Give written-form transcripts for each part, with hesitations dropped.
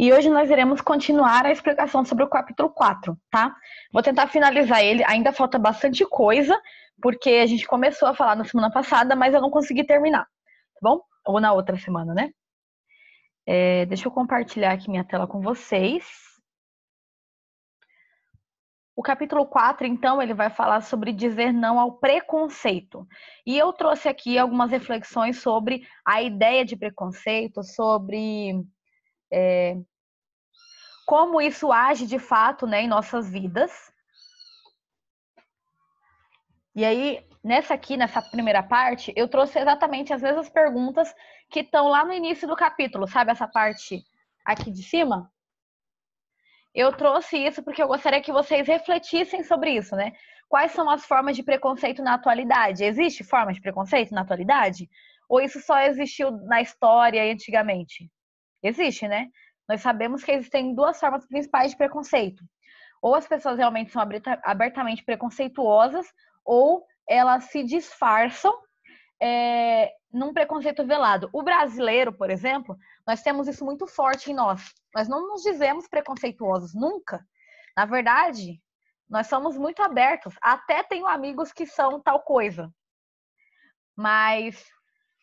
E hoje nós iremos continuar a explicação sobre o capítulo 4, tá? Vou tentar finalizar ele, ainda falta bastante coisa, porque a gente começou a falar na semana passada, mas eu não consegui terminar, tá bom? Ou na outra semana, né? Deixa eu compartilhar aqui minha tela com vocês. O capítulo 4, então, ele vai falar sobre dizer não ao preconceito. E eu trouxe aqui algumas reflexões sobre a ideia de preconceito, sobre como isso age de fato, né, em nossas vidas. E aí, nessa primeira parte, eu trouxe exatamente as mesmas perguntas que estão lá no início do capítulo, sabe essa parte aqui de cima? Eu trouxe isso porque eu gostaria que vocês refletissem sobre isso, né? Quais são as formas de preconceito na atualidade? Existe forma de preconceito na atualidade? Ou isso só existiu na história e antigamente? Existe, né? Nós sabemos que existem duas formas principais de preconceito. Ou as pessoas realmente são abertamente preconceituosas, ou elas se disfarçam num preconceito velado. O brasileiro, por exemplo, nós temos isso muito forte em nós. Nós não nos dizemos preconceituosos, nunca. Na verdade, nós somos muito abertos. Até tenho amigos que são tal coisa. Mas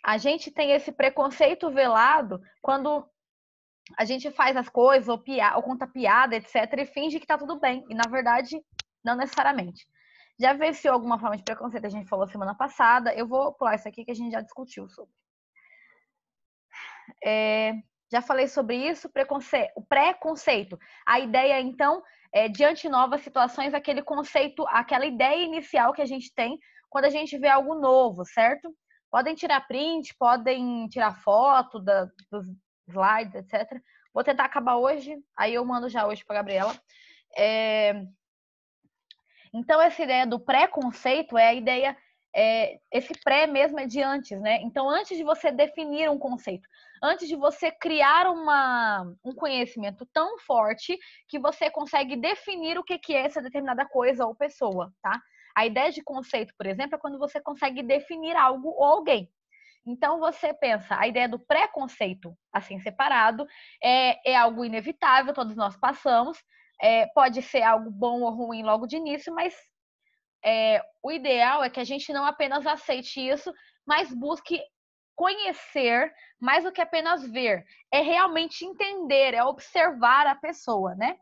a gente tem esse preconceito velado quando a gente faz as coisas, ou conta piada, etc., e finge que tá tudo bem. E, na verdade, não necessariamente. Já vivenciou alguma forma de preconceito? A gente falou semana passada. Eu vou pular isso aqui que a gente já discutiu sobre. Já falei sobre isso, o preconceito. A ideia, então, diante de novas situações, aquele conceito, aquela ideia inicial que a gente tem quando a gente vê algo novo, certo? Podem tirar print, podem tirar foto dos slides, etc. Vou tentar acabar hoje, aí eu mando já hoje para a Gabriela. Então, essa ideia do preconceito é a ideia, esse pré mesmo é de antes, né? Então, antes de você definir um conceito, antes de você criar um conhecimento tão forte que você consegue definir o que é essa determinada coisa ou pessoa, tá? A ideia de conceito, por exemplo, é quando você consegue definir algo ou alguém. Então, você pensa, a ideia do preconceito, assim, separado, é algo inevitável, todos nós passamos, pode ser algo bom ou ruim logo de início, mas o ideal é que a gente não apenas aceite isso, mas busque conhecer mais do que apenas ver. É realmente entender, é observar a pessoa, né?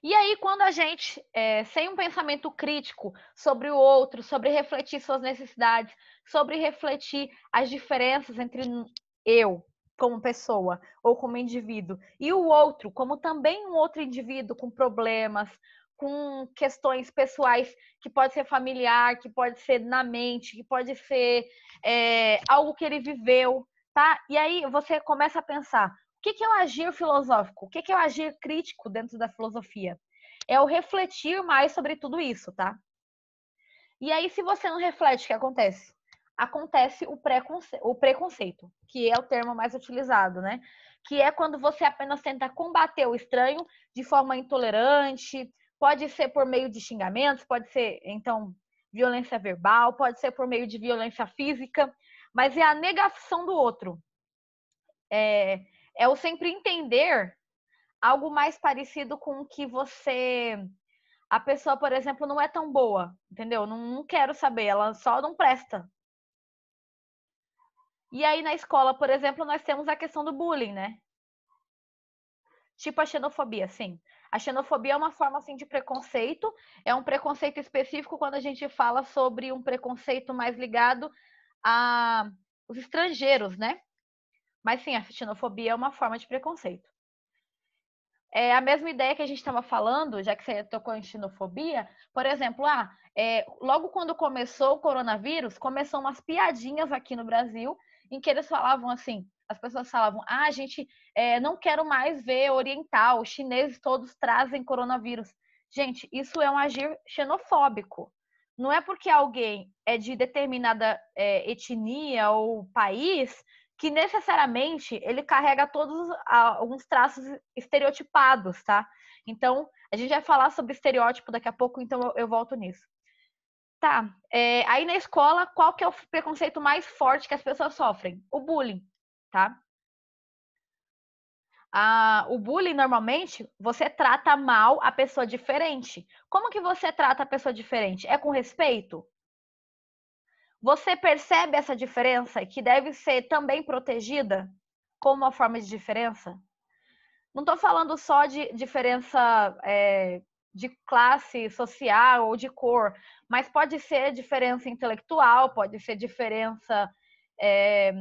E aí, quando a gente, sem um pensamento crítico sobre o outro, sobre refletir suas necessidades, sobre refletir as diferenças entre eu, como pessoa, ou como indivíduo, e o outro, como também um outro indivíduo com problemas, com questões pessoais, que pode ser familiar, que pode ser na mente, que pode ser algo que ele viveu, tá? E aí você começa a pensar, o que é o agir filosófico? O que é o agir crítico dentro da filosofia? É o refletir mais sobre tudo isso, tá? E aí, se você não reflete, o que acontece? Acontece o preconceito, que é o termo mais utilizado, né? Que é quando você apenas tenta combater o estranho de forma intolerante, pode ser por meio de xingamentos, pode ser, então, violência verbal, pode ser por meio de violência física, mas é a negação do outro. É o sempre entender algo mais parecido com o que você... A pessoa, por exemplo, não é tão boa, entendeu? Não quero saber, ela só não presta. E aí na escola, por exemplo, nós temos a questão do bullying, né? Tipo a xenofobia, sim. A xenofobia é uma forma assim de preconceito, é um preconceito específico quando a gente fala sobre um preconceito mais ligado a os estrangeiros, né? Mas sim, a xenofobia é uma forma de preconceito. É a mesma ideia que a gente estava falando, já que você tocou em xenofobia, por exemplo, logo quando começou o coronavírus, começou umas piadinhas aqui no Brasil, em que eles falavam assim, as pessoas falavam, a gente não quero mais ver oriental, os chineses todos trazem coronavírus. Gente, isso é um agir xenofóbico. Não é porque alguém é de determinada etnia ou país que necessariamente ele carrega todos alguns traços estereotipados, tá? Então, a gente vai falar sobre estereótipo daqui a pouco, então eu volto nisso. Tá. Aí na escola, qual que é o preconceito mais forte que as pessoas sofrem? O bullying, tá? O bullying, normalmente, você trata mal a pessoa diferente. Como que você trata a pessoa diferente? É com respeito? Você percebe essa diferença que deve ser também protegida como uma forma de diferença? Não estou falando só de diferença de classe social ou de cor, mas pode ser diferença intelectual, pode ser diferença é,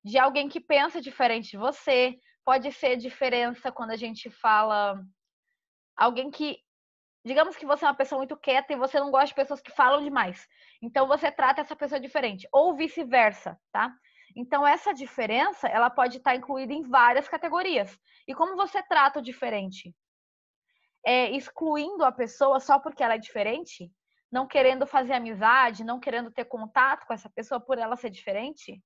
de alguém que pensa diferente de você, pode ser diferença quando a gente fala alguém que, digamos que você é uma pessoa muito quieta e você não gosta de pessoas que falam demais. Então você trata essa pessoa diferente, ou vice-versa, tá? Então essa diferença, ela pode estar incluída em várias categorias. E como você trata o diferente? Excluindo a pessoa só porque ela é diferente? Não querendo fazer amizade, não querendo ter contato com essa pessoa por ela ser diferente?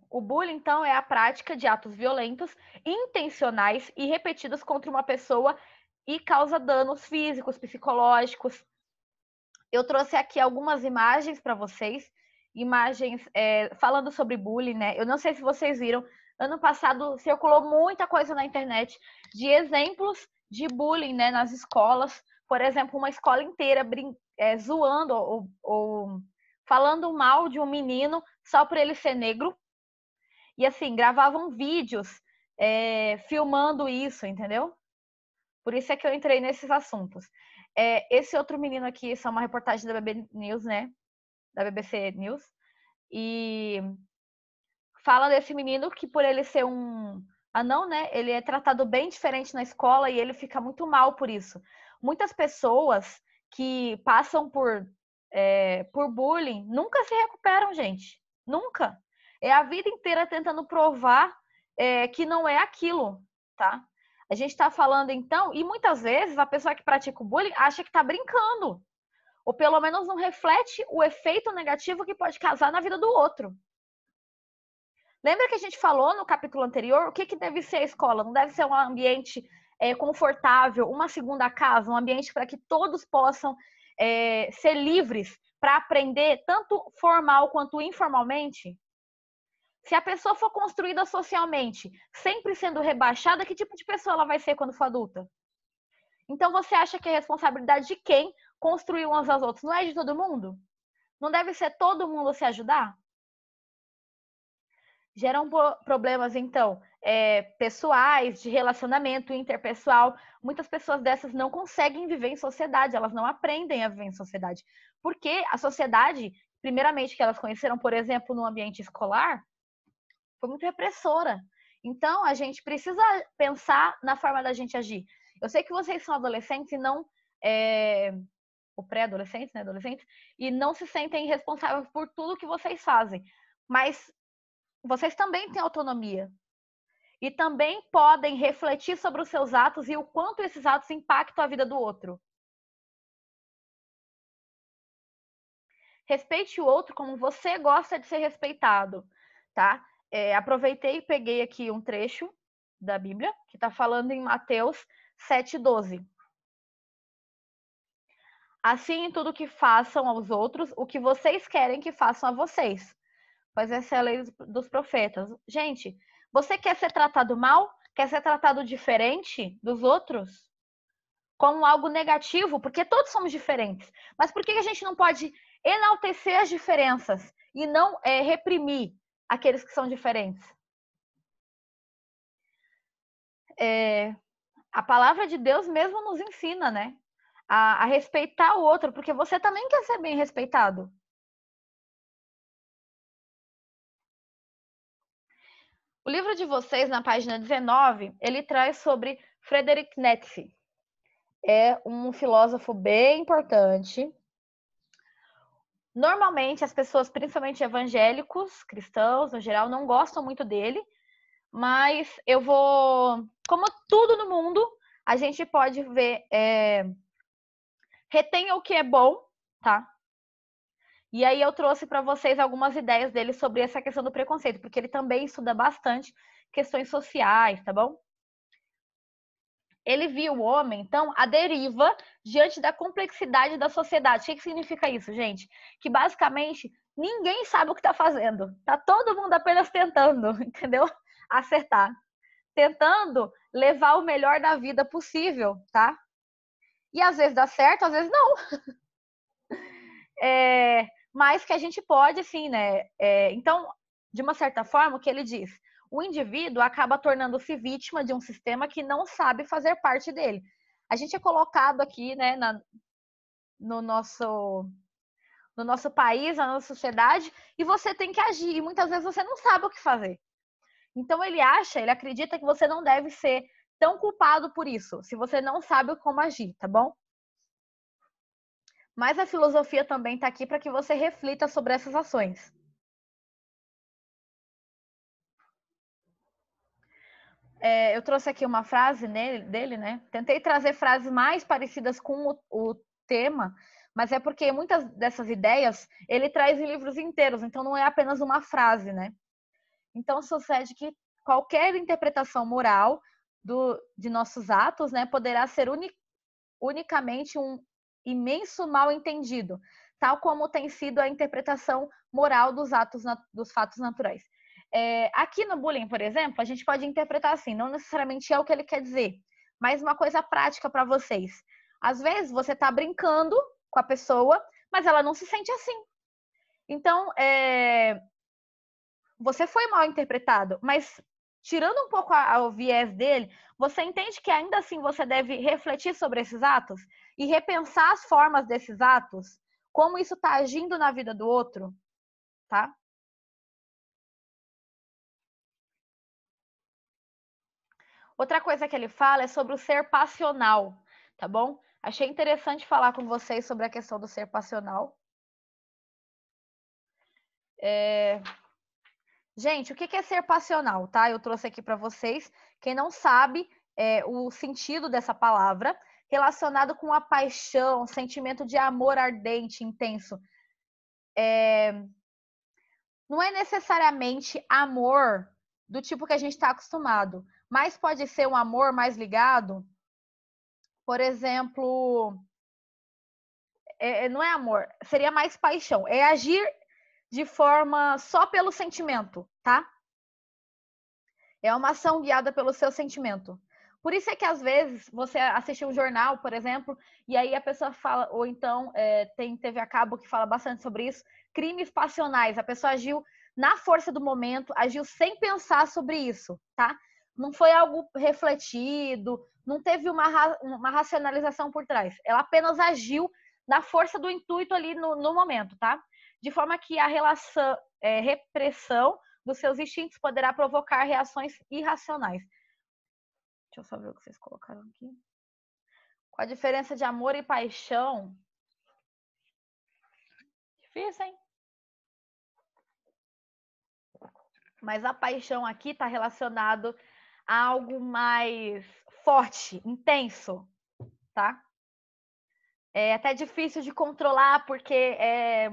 O bullying, então, é a prática de atos violentos, intencionais e repetidos contra uma pessoa e causa danos físicos, psicológicos. Eu trouxe aqui algumas imagens para vocês, imagens falando sobre bullying, né? Eu não sei se vocês viram, ano passado circulou muita coisa na internet de exemplos de bullying, né, nas escolas. Por exemplo, uma escola inteira zoando ou falando mal de um menino só por ele ser negro. E assim, gravavam vídeos filmando isso, entendeu? Por isso é que eu entrei nesses assuntos. Esse outro menino aqui, isso é uma reportagem da BBC News, né? Da BBC News. E fala desse menino que por ele ser um anão, né? Ele é tratado bem diferente na escola e ele fica muito mal por isso. Muitas pessoas que passam por bullying nunca se recuperam, gente. Nunca. É a vida inteira tentando provar que não é aquilo, tá? A gente está falando então, e muitas vezes a pessoa que pratica o bullying acha que está brincando, ou pelo menos não reflete o efeito negativo que pode causar na vida do outro. Lembra que a gente falou no capítulo anterior o que deve ser a escola? Não deve ser um ambiente confortável, uma segunda casa, um ambiente para que todos possam ser livres para aprender, tanto formal quanto informalmente? Se a pessoa for construída socialmente, sempre sendo rebaixada, que tipo de pessoa ela vai ser quando for adulta? Então você acha que é responsabilidade de quem construir uns aos outros? Não é de todo mundo? Não deve ser todo mundo se ajudar? Geram problemas, então, pessoais, de relacionamento interpessoal. Muitas pessoas dessas não conseguem viver em sociedade, elas não aprendem a viver em sociedade. Porque a sociedade, primeiramente, que elas conheceram, por exemplo, no ambiente escolar, foi muito repressora. Então, a gente precisa pensar na forma da gente agir. Eu sei que vocês são adolescentes e não. Ou pré-adolescentes, né? Adolescentes, e não se sentem responsáveis por tudo que vocês fazem. Mas vocês também têm autonomia. E também podem refletir sobre os seus atos e o quanto esses atos impactam a vida do outro. Respeite o outro como você gosta de ser respeitado, tá? Aproveitei e peguei aqui um trecho da Bíblia, que está falando em Mateus 7,12. Assim, em tudo que façam aos outros, o que vocês querem que façam a vocês. Pois essa é a lei dos profetas. Gente, você quer ser tratado mal? Quer ser tratado diferente dos outros? Como algo negativo? Porque todos somos diferentes. Mas por que a gente não pode enaltecer as diferenças e não reprimir aqueles que são diferentes? A palavra de Deus mesmo nos ensina, né? A respeitar o outro, porque você também quer ser bem respeitado. O livro de vocês, na página 19, ele traz sobre Friedrich Nietzsche. É um filósofo bem importante. Normalmente, as pessoas, principalmente evangélicos, cristãos, no geral, não gostam muito dele, mas eu vou... Como tudo no mundo, a gente pode ver... retenha o que é bom, tá? E aí eu trouxe para vocês algumas ideias dele sobre essa questão do preconceito, porque ele também estuda bastante questões sociais, tá bom? Ele viu o homem, então, à deriva diante da complexidade da sociedade. O que significa isso, gente? Que basicamente ninguém sabe o que está fazendo. Tá todo mundo apenas tentando, entendeu? Acertar. Tentando levar o melhor da vida possível, tá? E às vezes dá certo, às vezes não. Mas que a gente pode, sim, né? Então, de uma certa forma, o que ele diz? O indivíduo acaba tornando-se vítima de um sistema que não sabe fazer parte dele. A gente é colocado aqui, né, no nosso país, na nossa sociedade, e você tem que agir. E muitas vezes você não sabe o que fazer. Então ele acredita que você não deve ser tão culpado por isso, se você não sabe como agir, tá bom? Mas a filosofia também está aqui para que você reflita sobre essas ações. Eu trouxe aqui uma frase dele, né? Tentei trazer frases mais parecidas com o tema, mas é porque muitas dessas ideias ele traz em livros inteiros, então não é apenas uma frase, né? Então sucede que qualquer interpretação moral de nossos atos, né, poderá ser unicamente um imenso mal entendido, tal como tem sido a interpretação moral dos fatos naturais. Aqui no bullying, por exemplo, a gente pode interpretar assim, não necessariamente é o que ele quer dizer, mas uma coisa prática para vocês. Às vezes você está brincando com a pessoa, mas ela não se sente assim. Então, você foi mal interpretado, mas tirando um pouco o viés dele, você entende que ainda assim você deve refletir sobre esses atos e repensar as formas desses atos, como isso está agindo na vida do outro, tá? Outra coisa que ele fala é sobre o ser passional, tá bom? Achei interessante falar com vocês sobre a questão do ser passional. Gente, o que é ser passional, tá? Eu trouxe aqui para vocês. Quem não sabe o sentido dessa palavra, relacionado com a paixão, sentimento de amor ardente, intenso. Não é necessariamente amor do tipo que a gente está acostumado, mas pode ser um amor mais ligado. Por exemplo, não é amor, seria mais paixão. É agir de forma só pelo sentimento, tá? É uma ação guiada pelo seu sentimento. Por isso é que às vezes você assiste um jornal, por exemplo, e aí a pessoa fala, ou então tem TV a cabo que fala bastante sobre isso, crimes passionais. A pessoa agiu na força do momento, agiu sem pensar sobre isso, tá? Não foi algo refletido, não teve uma racionalização por trás. Ela apenas agiu na força do intuito ali no momento, tá? De forma que a relação, repressão dos seus instintos poderá provocar reações irracionais. Deixa eu só ver o que vocês colocaram aqui. Qual a diferença de amor e paixão? Difícil, hein? Mas a paixão aqui está relacionado a algo mais forte, intenso, tá? É até difícil de controlar, porque é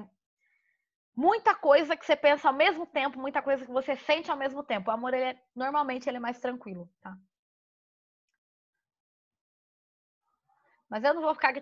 muita coisa que você pensa ao mesmo tempo, muita coisa que você sente ao mesmo tempo. O amor, normalmente, ele é mais tranquilo, tá? Mas eu não vou ficar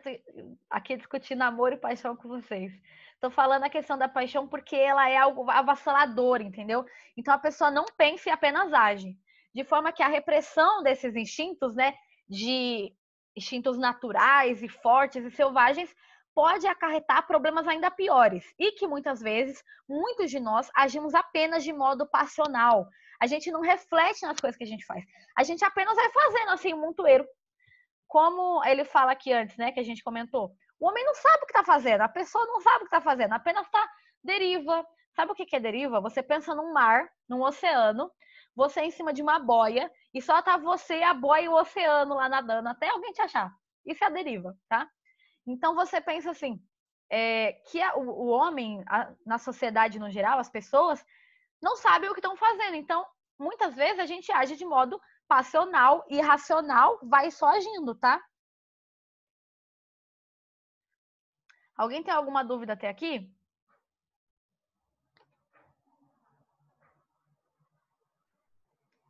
aqui discutindo amor e paixão com vocês. Estou falando a questão da paixão porque ela é algo avassalador, entendeu? Então a pessoa não pensa e apenas age. De forma que a repressão desses instintos, né, de instintos naturais e fortes e selvagens, pode acarretar problemas ainda piores. E que muitas vezes, muitos de nós agimos apenas de modo passional. A gente não reflete nas coisas que a gente faz. A gente apenas vai fazendo assim um montoeiro, como ele fala aqui antes, né, que a gente comentou, o homem não sabe o que está fazendo, a pessoa não sabe o que está fazendo, apenas está deriva. Sabe o que é deriva? Você pensa num mar, num oceano, você em cima de uma boia e só tá você, a boia e o oceano lá nadando até alguém te achar. Isso é a deriva, tá? Então você pensa assim, que o homem, na sociedade no geral, as pessoas, não sabem o que estão fazendo. Então, muitas vezes a gente age de modo passional e irracional, vai só agindo, tá? Alguém tem alguma dúvida até aqui?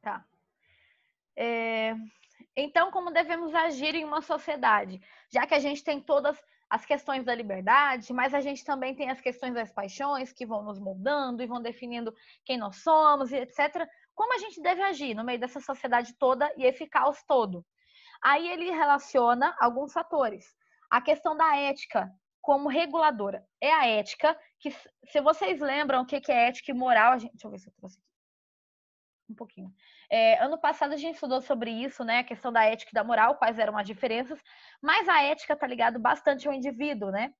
Tá. Então, como devemos agir em uma sociedade? Já que a gente tem todas as questões da liberdade, mas a gente também tem as questões das paixões que vão nos moldando e vão definindo quem nós somos e etc. Como a gente deve agir no meio dessa sociedade toda e esse caos todo? Aí ele relaciona alguns fatores. A questão da ética como reguladora. É a ética que, se vocês lembram o que é ética e moral, deixa eu ver se eu trouxe aqui um pouquinho. Ano passado a gente estudou sobre isso, né? A questão da ética e da moral, quais eram as diferenças, mas a ética está ligado bastante ao indivíduo, né?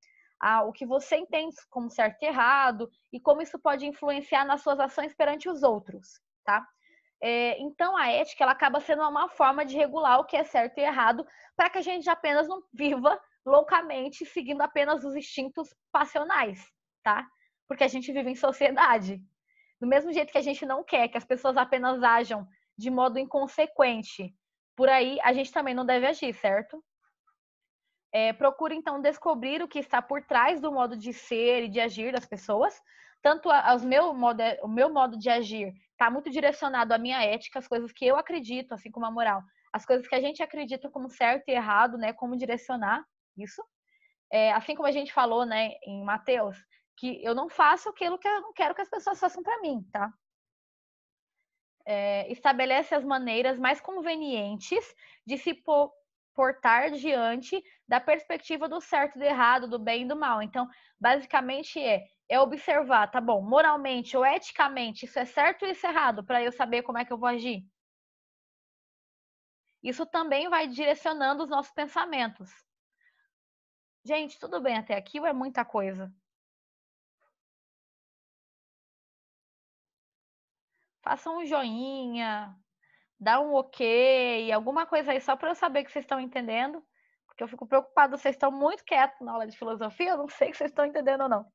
O que você entende como certo e errado e como isso pode influenciar nas suas ações perante os outros, tá? Então a ética ela acaba sendo uma forma de regular o que é certo e errado para que a gente apenas não viva loucamente seguindo apenas os instintos passionais, tá? Porque a gente vive em sociedade. Do mesmo jeito que a gente não quer que as pessoas apenas ajam de modo inconsequente, por aí a gente também não deve agir, certo? Procure então descobrir o que está por trás do modo de ser e de agir das pessoas. Tanto o meu modo de agir está muito direcionado à minha ética, as coisas que eu acredito, assim como a moral, as coisas que a gente acredita como certo e errado, né? Como direcionar isso. Assim como a gente falou, né, em Mateus, que eu não faço aquilo que eu não quero que as pessoas façam para mim, tá? Estabelece as maneiras mais convenientes de se portar diante da perspectiva do certo e do errado, do bem e do mal. Então, basicamente é observar, tá bom, moralmente ou eticamente, isso é certo ou isso é errado, para eu saber como é que eu vou agir. Isso também vai direcionando os nossos pensamentos. Gente, tudo bem até aqui ou é muita coisa? Faça um joinha, dá um ok, alguma coisa aí só para eu saber que vocês estão entendendo, porque eu fico preocupada, vocês estão muito quietos na aula de filosofia, eu não sei se vocês estão entendendo ou não.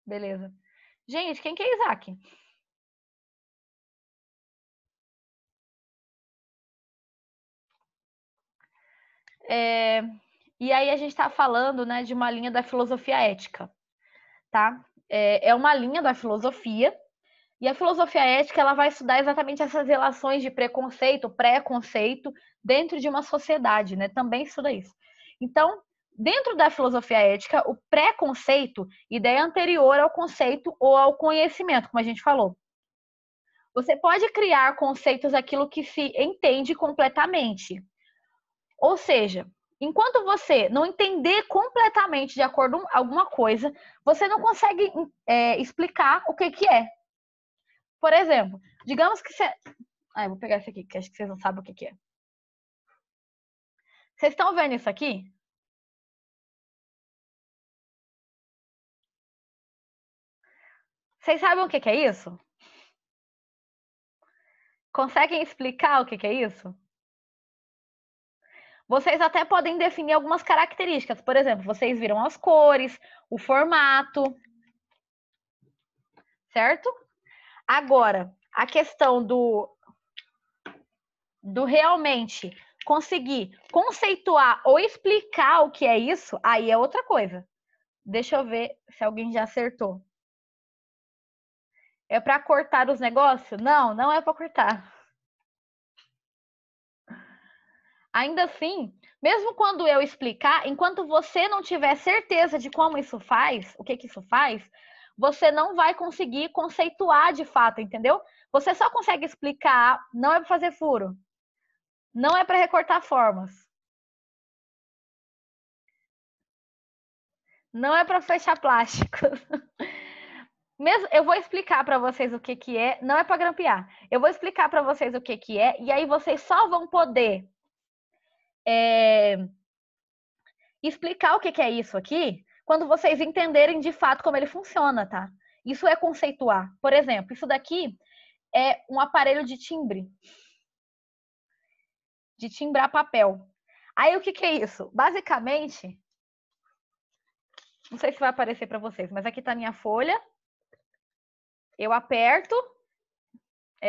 Beleza. Gente, quem que é Isaac? E aí a gente está falando, né, de uma linha da filosofia ética, tá? É uma linha da filosofia, e a filosofia ética ela vai estudar exatamente essas relações de preconceito, pré-conceito dentro de uma sociedade, né? Também estuda isso. Então, dentro da filosofia ética, o preconceito, ideia anterior ao conceito ou ao conhecimento, como a gente falou. Você pode criar conceitos daquilo que se entende completamente. Ou seja, enquanto você não entender completamente de acordo com alguma coisa, você não consegue explicar o que é. Por exemplo, digamos que você. Eu vou pegar esse aqui, que acho que vocês não sabem o que é. Vocês estão vendo isso aqui? Vocês sabem o que é isso? Conseguem explicar o que é isso? Vocês até podem definir algumas características. Por exemplo, vocês viram as cores, o formato, certo? Agora, a questão do realmente conseguir conceituar ou explicar o que é isso, aí é outra coisa. Deixa eu ver se alguém já acertou. É para cortar os negócios? Não, não é para cortar. Ainda assim, mesmo quando eu explicar, enquanto você não tiver certeza de como isso faz, o que isso faz, você não vai conseguir conceituar de fato, entendeu? Você só consegue explicar, não é para fazer furo, não é para recortar formas, não é para fechar plásticos. Mesmo, eu vou explicar para vocês o que é, não é para grampear. Eu vou explicar para vocês o que é, e aí vocês só vão poder explicar o que é isso aqui quando vocês entenderem de fato como ele funciona, tá? Isso é conceituar. Por exemplo, isso daqui é um aparelho de timbre, de timbrar papel. Aí o que é isso? Basicamente, não sei se vai aparecer para vocês, mas aqui tá a minha folha. Eu aperto,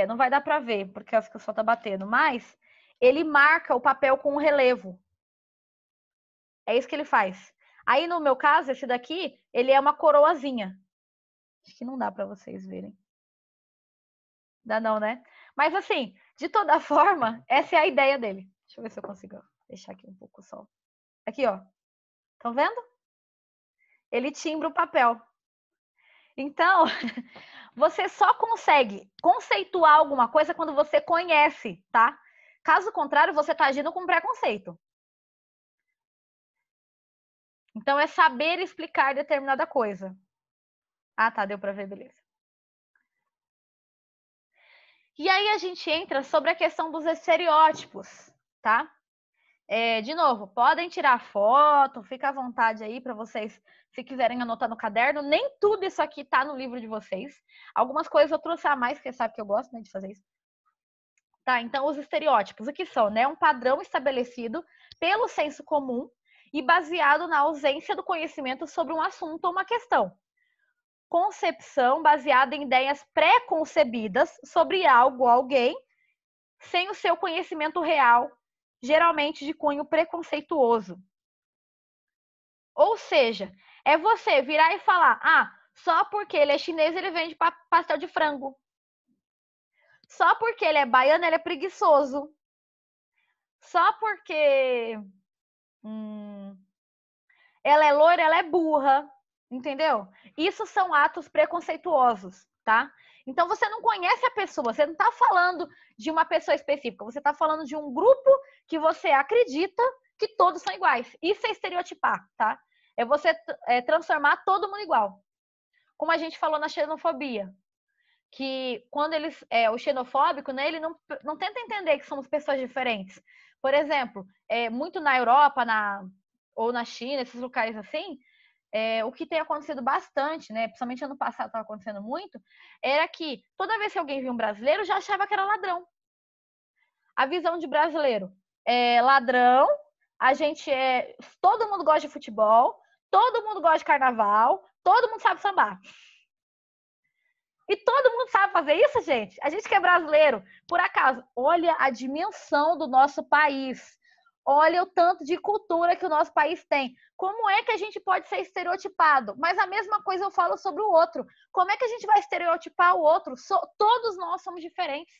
não vai dar para ver porque acho que o sol tá batendo, mas ele marca o papel com um relevo. É isso que ele faz. Aí no meu caso, esse daqui, ele é uma coroazinha. Acho que não dá para vocês verem. Dá não, né? Mas assim, De toda forma, essa é a ideia dele. Deixa eu ver se eu consigo deixar aqui um pouco só. Aqui, ó. Estão vendo? Ele timbra o papel. Então, você só consegue conceituar alguma coisa quando você conhece, tá? Caso contrário, você está agindo com preconceito. Então, é saber explicar determinada coisa. Ah, tá, deu para ver, beleza. E aí a gente entra sobre a questão dos estereótipos, tá? De novo, podem tirar foto, fica à vontade aí para vocês, se quiserem anotar no caderno. Nem tudo isso aqui tá no livro de vocês. Algumas coisas eu trouxe a mais, porque sabe que eu gosto, né, de fazer isso. Tá, então os estereótipos, o que são, né? Um padrão estabelecido pelo senso comum e baseado na ausência do conhecimento sobre um assunto ou uma questão. Concepção baseada em ideias pré-concebidas sobre algo ou alguém, sem o seu conhecimento real, geralmente de cunho preconceituoso. Ou seja, é você virar e falar, ah, só porque ele é chinês ele vende pastel de frango. Só porque ele é baiano ele é preguiçoso. Só porque ela é loira, ela é burra, entendeu? Isso são atos preconceituosos, tá? Então você não conhece a pessoa, você não está falando de uma pessoa específica, você está falando de um grupo que você acredita que todos são iguais. Isso é estereotipar, tá? É você transformar todo mundo igual. Como a gente falou na xenofobia, que quando eles o xenofóbico, né, ele não tenta entender que somos pessoas diferentes. Por exemplo, muito na Europa, ou na China, esses locais assim, o que tem acontecido bastante, né, principalmente ano passado estava acontecendo muito, era que toda vez que alguém via um brasileiro, já achava que era ladrão. A visão de brasileiro é ladrão, a gente todo mundo gosta de futebol, todo mundo gosta de carnaval, todo mundo sabe sambar. E todo mundo sabe fazer isso, gente. A gente que é brasileiro, por acaso, olha a dimensão do nosso país. Olha o tanto de cultura que o nosso país tem. Como é que a gente pode ser estereotipado? Mas a mesma coisa eu falo sobre o outro. Como é que a gente vai estereotipar o outro? Todos nós somos diferentes.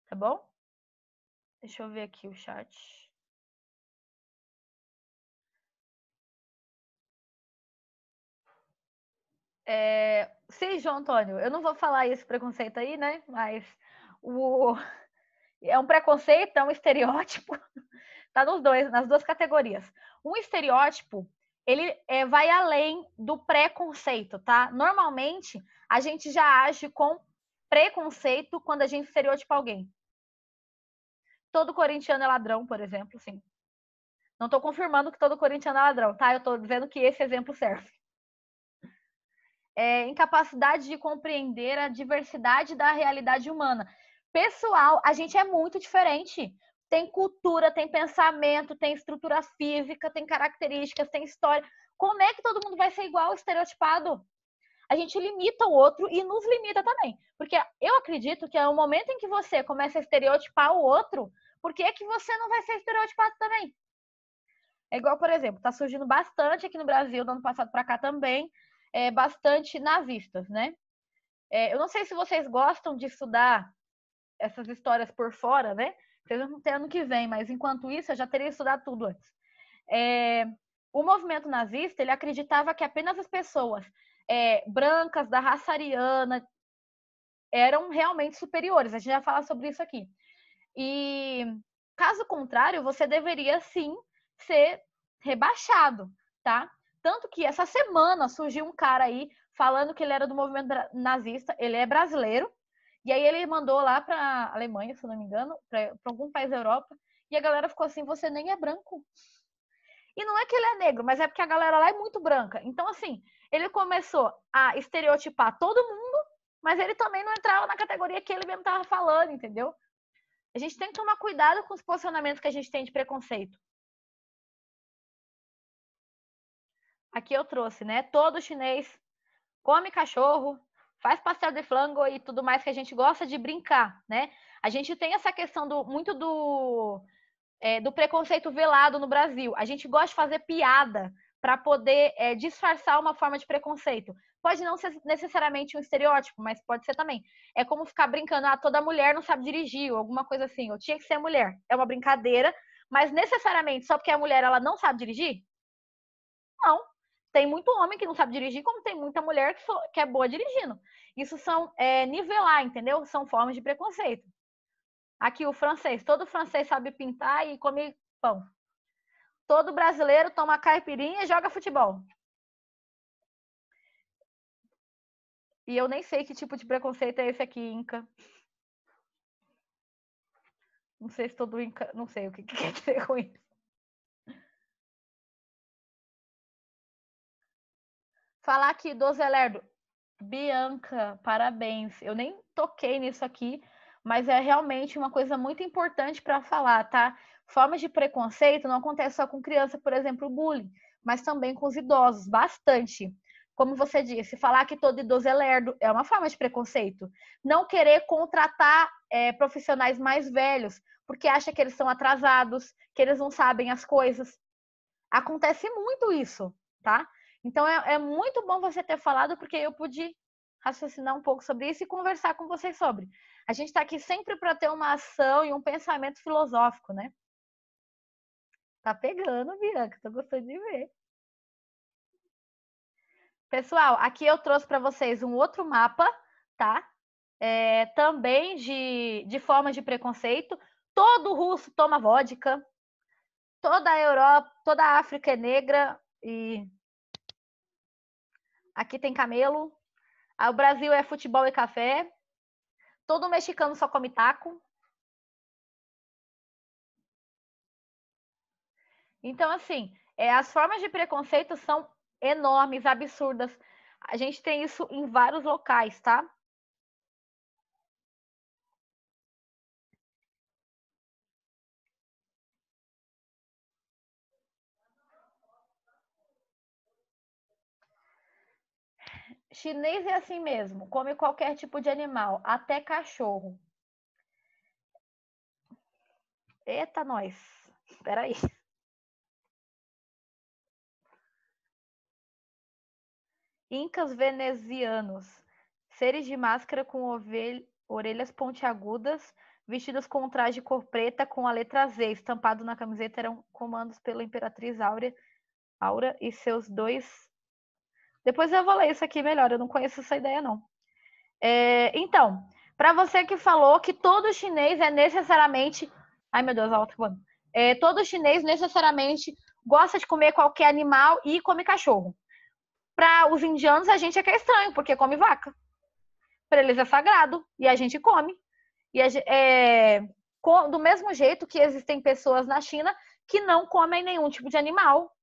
Tá bom? Deixa eu ver aqui o chat. Sim, João Antônio, eu não vou falar esse preconceito aí, né? Mas é um preconceito, é um estereótipo. Tá nas duas categorias. Um estereótipo, ele vai além do preconceito, tá? Normalmente, a gente já age com preconceito quando a gente estereotipa alguém. Todo corintiano é ladrão, por exemplo, sim. Não tô confirmando que todo corintiano é ladrão, tá? Eu tô dizendo que esse exemplo serve. Incapacidade de compreender a diversidade da realidade humana. Pessoal, a gente é muito diferente. Tem cultura, tem pensamento, tem estrutura física, tem características, tem história. Como é que todo mundo vai ser igual, estereotipado? A gente limita o outro e nos limita também. Porque eu acredito que é o momento em que você começa a estereotipar o outro, por que é que você não vai ser estereotipado também? É igual, por exemplo, está surgindo bastante aqui no Brasil, do ano passado para cá também, bastante nazistas, né? Eu não sei se vocês gostam de estudar essas histórias por fora, né? Vocês vão ter ano que vem, mas enquanto isso eu já teria estudado tudo antes. O movimento nazista, ele acreditava que apenas as pessoas brancas, da raça ariana, eram realmente superiores. A gente já fala sobre isso aqui. E, caso contrário, você deveria sim ser rebaixado, tá? Tanto que essa semana surgiu um cara aí falando que ele era do movimento nazista, ele é brasileiro, e aí ele mandou lá para Alemanha, se não me engano, para algum país da Europa, e a galera ficou assim: você nem é branco. E não é que ele é negro, mas é porque a galera lá é muito branca. Então, assim, ele começou a estereotipar todo mundo, mas ele também não entrava na categoria que ele mesmo estava falando, entendeu? A gente tem que tomar cuidado com os posicionamentos que a gente tem de preconceito. Aqui eu trouxe, né? Todo chinês come cachorro, faz pastel de flango e tudo mais que a gente gosta de brincar, né? A gente tem essa questão muito do preconceito velado no Brasil. A gente gosta de fazer piada para poder disfarçar uma forma de preconceito. Pode não ser necessariamente um estereótipo, mas pode ser também. É como ficar brincando, toda mulher não sabe dirigir, ou alguma coisa assim, ou tinha que ser mulher. É uma brincadeira, mas necessariamente só porque a mulher ela não sabe dirigir? Não. Tem muito homem que não sabe dirigir, como tem muita mulher que é boa dirigindo. Isso são nivelar, entendeu? São formas de preconceito. Aqui o francês, todo francês sabe pintar e come pão. Todo brasileiro toma caipirinha e joga futebol. E eu nem sei que tipo de preconceito é esse aqui, Inca. Não sei se todo Inca... Não sei o que quer dizer com isso. Falar aqui do Zelerdo. Bianca, parabéns. Eu nem toquei nisso aqui, mas é realmente uma coisa muito importante para falar, tá? Formas de preconceito não acontece só com criança, por exemplo, bullying, mas também com os idosos, bastante. Como você disse, falar que todo idoso é lerdo é uma forma de preconceito. Não querer contratar profissionais mais velhos, porque acha que eles são atrasados, que eles não sabem as coisas. Acontece muito isso, tá? Então é muito bom você ter falado, porque eu pude raciocinar um pouco sobre isso e conversar com vocês sobre. A gente está aqui sempre para ter uma ação e um pensamento filosófico, né? Tá pegando, Bianca, tô gostando de ver. Pessoal, aqui eu trouxe para vocês um outro mapa, tá? Também de formas de preconceito. Todo russo toma vodka, toda a Europa, toda a África é negra e aqui tem camelo. O Brasil é futebol e café. Todo mexicano só come taco. Então, assim, as formas de preconceito são enormes, absurdas. A gente tem isso em vários locais, tá? Chinês é assim mesmo, come qualquer tipo de animal, até cachorro. Eita, nós. Peraí. Incas venezianos. Seres de máscara com orelhas pontiagudas, vestidos com um traje cor preta com a letra Z estampado na camiseta, eram comandos pela Imperatriz Aura e seus dois. Depois eu vou ler isso aqui melhor, eu não conheço essa ideia, não. Então, para você que falou que todo chinês é necessariamente. Ai, meu Deus, a outra falando. Todo chinês necessariamente gosta de comer qualquer animal e come cachorro. Para os indianos, a gente é que é estranho, porque come vaca. Para eles é sagrado e a gente come. E do mesmo jeito que existem pessoas na China que não comem nenhum tipo de animal.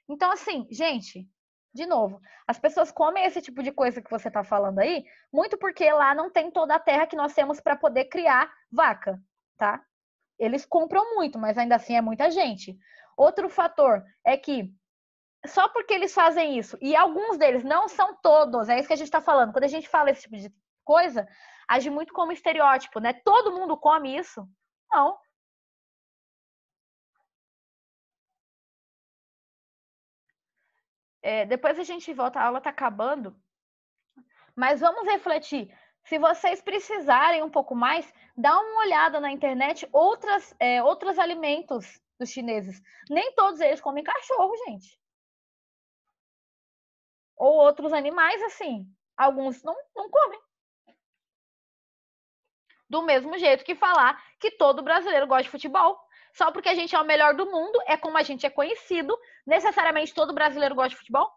Então, assim, gente, de novo, as pessoas comem esse tipo de coisa que você está falando aí, muito porque lá não tem toda a terra que nós temos para poder criar vaca, tá? Eles compram muito, mas ainda assim é muita gente. Outro fator é que só porque eles fazem isso, e alguns deles não são todos, é isso que a gente está falando. Quando a gente fala esse tipo de coisa, age muito como estereótipo, né? Todo mundo come isso? Não. Depois a gente volta, a aula está acabando, mas vamos refletir. Se vocês precisarem um pouco mais, dá uma olhada na internet, outros alimentos dos chineses. Nem todos eles comem cachorro, gente. Ou outros animais, assim. Alguns não comem. Do mesmo jeito que falar que todo brasileiro gosta de futebol. Só porque a gente é o melhor do mundo, é como a gente é conhecido, necessariamente todo brasileiro gosta de futebol?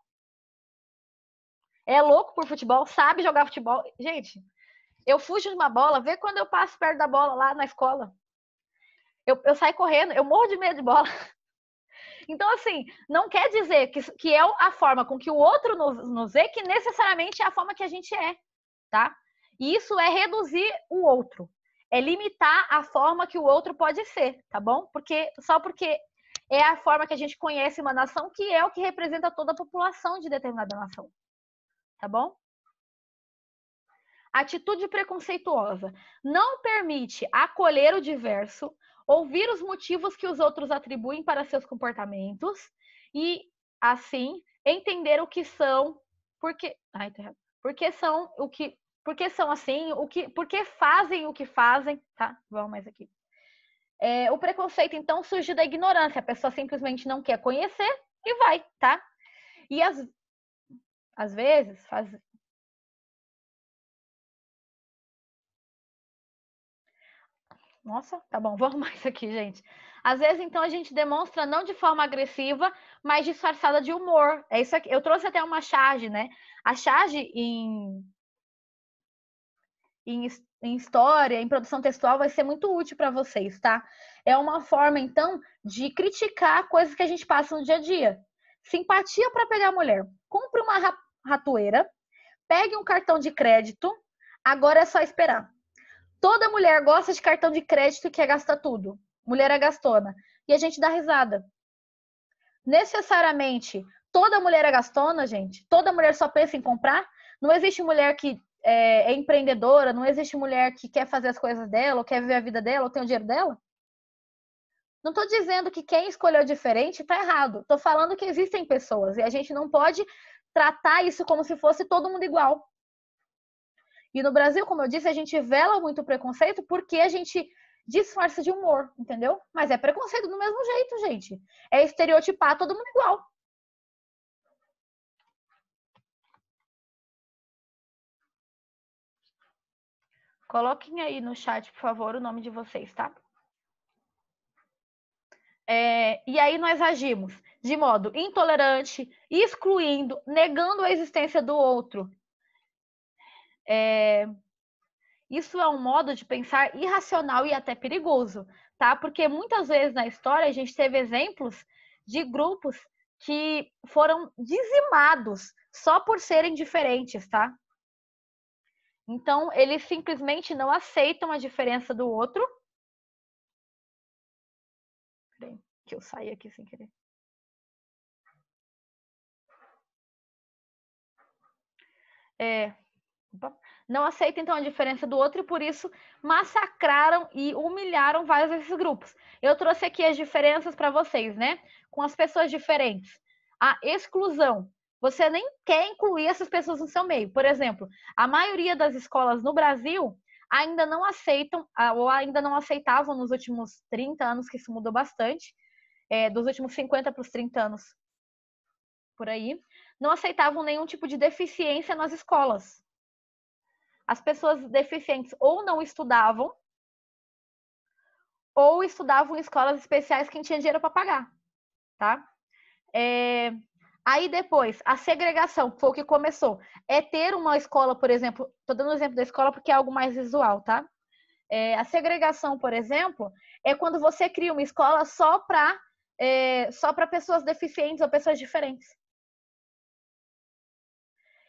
É louco por futebol, sabe jogar futebol. Gente, eu fujo de uma bola, vê quando eu passo perto da bola lá na escola. Eu saio correndo, eu morro de medo de bola. Então, assim, não quer dizer que é a forma com que o outro nos vê que necessariamente é a forma que a gente é, tá? E isso é reduzir o outro. É limitar a forma que o outro pode ser, tá bom? Só porque é a forma que a gente conhece uma nação, que é o que representa toda a população de determinada nação, tá bom? Atitude preconceituosa. Não permite acolher o diverso, ouvir os motivos que os outros atribuem para seus comportamentos e, assim, entender o que são Porque, ai, tá errado. Porque são o que, porque são assim, porque fazem o que fazem, tá? Vamos mais aqui. O preconceito, então, surge da ignorância. A pessoa simplesmente não quer conhecer e vai, tá? E às vezes faz. Nossa, tá bom, vamos mais aqui, gente. Às vezes, então, a gente demonstra não de forma agressiva, mas disfarçada de humor. É isso aqui. Eu trouxe até uma charge, né? A charge em história, em produção textual, vai ser muito útil para vocês, tá? É uma forma, então, de criticar coisas que a gente passa no dia a dia. Simpatia para pegar mulher. Compre uma ratoeira, pegue um cartão de crédito, agora é só esperar. Toda mulher gosta de cartão de crédito e quer gastar tudo. Mulher é gastona. E a gente dá risada. Necessariamente, toda mulher é gastona, gente. Toda mulher só pensa em comprar. Não existe mulher que é empreendedora, não existe mulher que quer fazer as coisas dela, ou quer viver a vida dela, ou tem o dinheiro dela. Não estou dizendo que quem escolheu diferente está errado. Estou falando que existem pessoas e a gente não pode tratar isso como se fosse todo mundo igual. E no Brasil, como eu disse, a gente vela muito o preconceito porque a gente disfarça de humor, entendeu? Mas é preconceito do mesmo jeito, gente. É estereotipar todo mundo igual. Coloquem aí no chat, por favor, o nome de vocês, tá? E aí nós agimos de modo intolerante, excluindo, negando a existência do outro. Isso é um modo de pensar irracional e até perigoso, tá? Porque muitas vezes na história a gente teve exemplos de grupos que foram dizimados só por serem diferentes, tá? Então, eles simplesmente não aceitam a diferença do outro. Peraí, que eu saí aqui sem querer. Não aceitam, então, a diferença do outro e, por isso, massacraram e humilharam vários desses grupos. Eu trouxe aqui as diferenças para vocês, né? Com as pessoas diferentes. A exclusão. Você nem quer incluir essas pessoas no seu meio. Por exemplo, a maioria das escolas no Brasil ainda não aceitam, ou ainda não aceitavam nos últimos 30 anos, que isso mudou bastante, dos últimos 50 para os 30 anos, por aí, não aceitavam nenhum tipo de deficiência nas escolas. As pessoas deficientes ou não estudavam, ou estudavam em escolas especiais quem tinha dinheiro para pagar, tá? Aí depois, a segregação, foi o que começou. É ter uma escola, por exemplo, tô dando o exemplo da escola porque é algo mais visual, tá? A segregação, por exemplo, é quando você cria uma escola só para pessoas deficientes ou pessoas diferentes.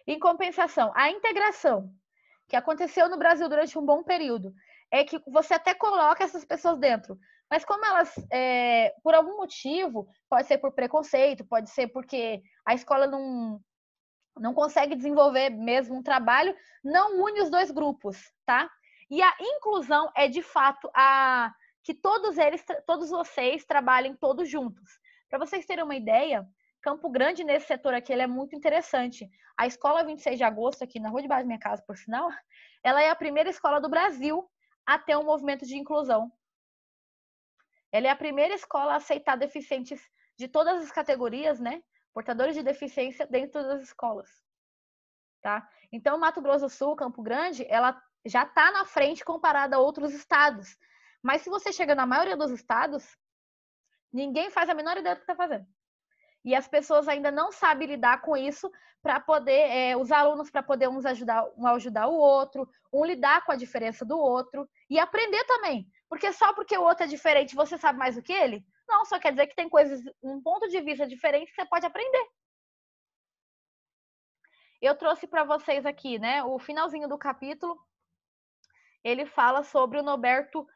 Em compensação, a integração, que aconteceu no Brasil durante um bom período, é que você até coloca essas pessoas dentro, mas como elas, por algum motivo, pode ser por preconceito, pode ser porque a escola não consegue desenvolver mesmo um trabalho, não une os dois grupos, tá? E a inclusão é, de fato, que todos vocês trabalhem todos juntos. Para vocês terem uma ideia, Campo Grande, nesse setor aqui, ele é muito interessante. A Escola 26 de Agosto, aqui na rua de baixo da minha casa, por sinal, ela é a primeira escola do Brasil a ter um movimento de inclusão. Ela é a primeira escola a aceitar deficientes de todas as categorias, né? Portadores de deficiência dentro das escolas. Tá? Então, Mato Grosso do Sul, Campo Grande, ela já está na frente comparada a outros estados. Mas se você chega na maioria dos estados, ninguém faz a menor ideia do que está fazendo. E as pessoas ainda não sabem lidar com isso para poder, os alunos para poder um ajudar o outro, um lidar com a diferença do outro e aprender também. Porque só porque o outro é diferente, você sabe mais do que ele? Não, só quer dizer que tem coisas, um ponto de vista diferente que você pode aprender. Eu trouxe para vocês aqui, né, o finalzinho do capítulo, ele fala sobre o Norberto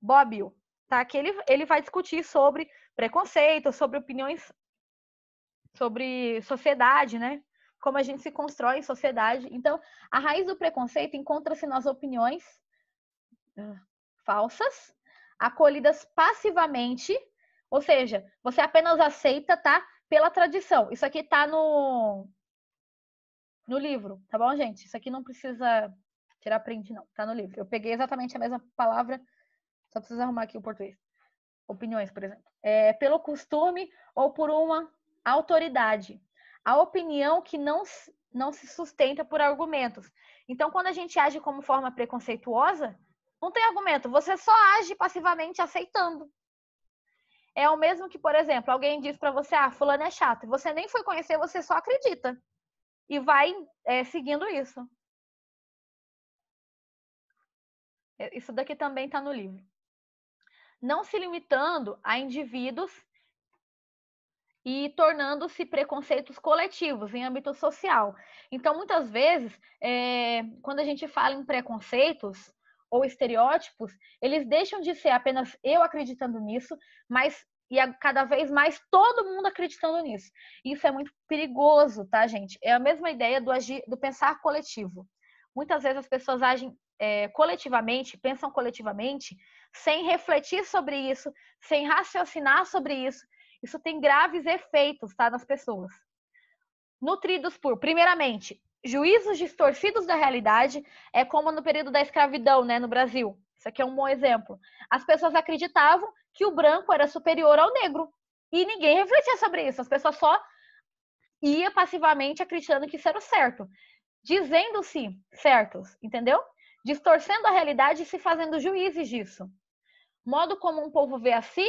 Bobbio, tá? Que ele vai discutir sobre preconceito, sobre opiniões, sobre sociedade, né? Como a gente se constrói em sociedade. Então, a raiz do preconceito encontra-se nas opiniões falsas, acolhidas passivamente, ou seja, você apenas aceita, tá? Pela tradição. Isso aqui tá no No livro, tá bom, gente? Isso aqui não precisa tirar print, não. Tá no livro. Eu peguei exatamente a mesma palavra, só preciso arrumar aqui o português. Opiniões, por exemplo. Pelo costume ou por uma autoridade. A opinião que não se sustenta por argumentos. Então, quando a gente age como forma preconceituosa, não tem argumento. Você só age passivamente aceitando. É o mesmo que, por exemplo, alguém diz para você, fulano é chato. E você nem foi conhecer, você só acredita. E vai seguindo isso. Isso daqui também está no livro. Não se limitando a indivíduos e tornando-se preconceitos coletivos em âmbito social. Então, muitas vezes, quando a gente fala em preconceitos ou estereótipos, eles deixam de ser apenas eu acreditando nisso, mas cada vez mais todo mundo acreditando nisso. Isso é muito perigoso, tá, gente? É a mesma ideia do pensar coletivo. Muitas vezes as pessoas agem coletivamente, pensam coletivamente, sem refletir sobre isso, sem raciocinar sobre isso. Isso tem graves efeitos, tá, nas pessoas. Nutridos por, primeiramente, juízos distorcidos da realidade, como no período da escravidão, né, no Brasil. Isso aqui é um bom exemplo. As pessoas acreditavam que o branco era superior ao negro. E ninguém refletia sobre isso. As pessoas só iam passivamente acreditando que isso era o certo. Dizendo-se certos, entendeu? Distorcendo a realidade e se fazendo juízes disso. Modo como um povo vê a si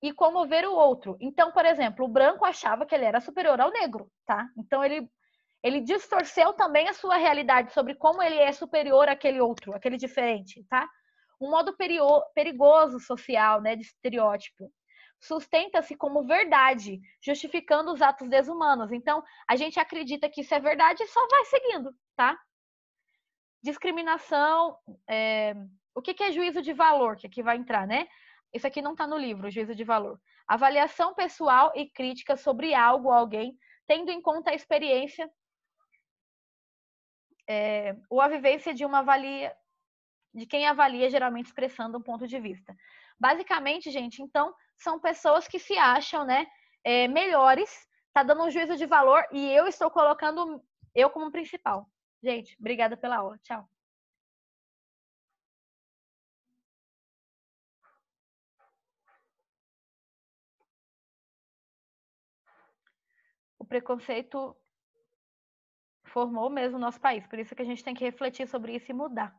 e como ver o outro. Então, por exemplo, o branco achava que ele era superior ao negro, tá? Então ele distorceu também a sua realidade sobre como ele é superior àquele outro, aquele diferente, tá? Um modo perigoso social, né, de estereótipo. Sustenta-se como verdade, justificando os atos desumanos. Então, a gente acredita que isso é verdade e só vai seguindo, tá? Discriminação, o que é juízo de valor, que aqui vai entrar, né? Isso aqui não está no livro, juízo de valor. Avaliação pessoal e crítica sobre algo ou alguém, tendo em conta a experiência ou a vivência de quem avalia, geralmente expressando um ponto de vista. Basicamente, gente, então, são pessoas que se acham, né, melhores, tá dando um juízo de valor e eu estou colocando eu como principal. Gente, obrigada pela aula. Tchau. O preconceito formou mesmo o nosso país. Por isso que a gente tem que refletir sobre isso e mudar.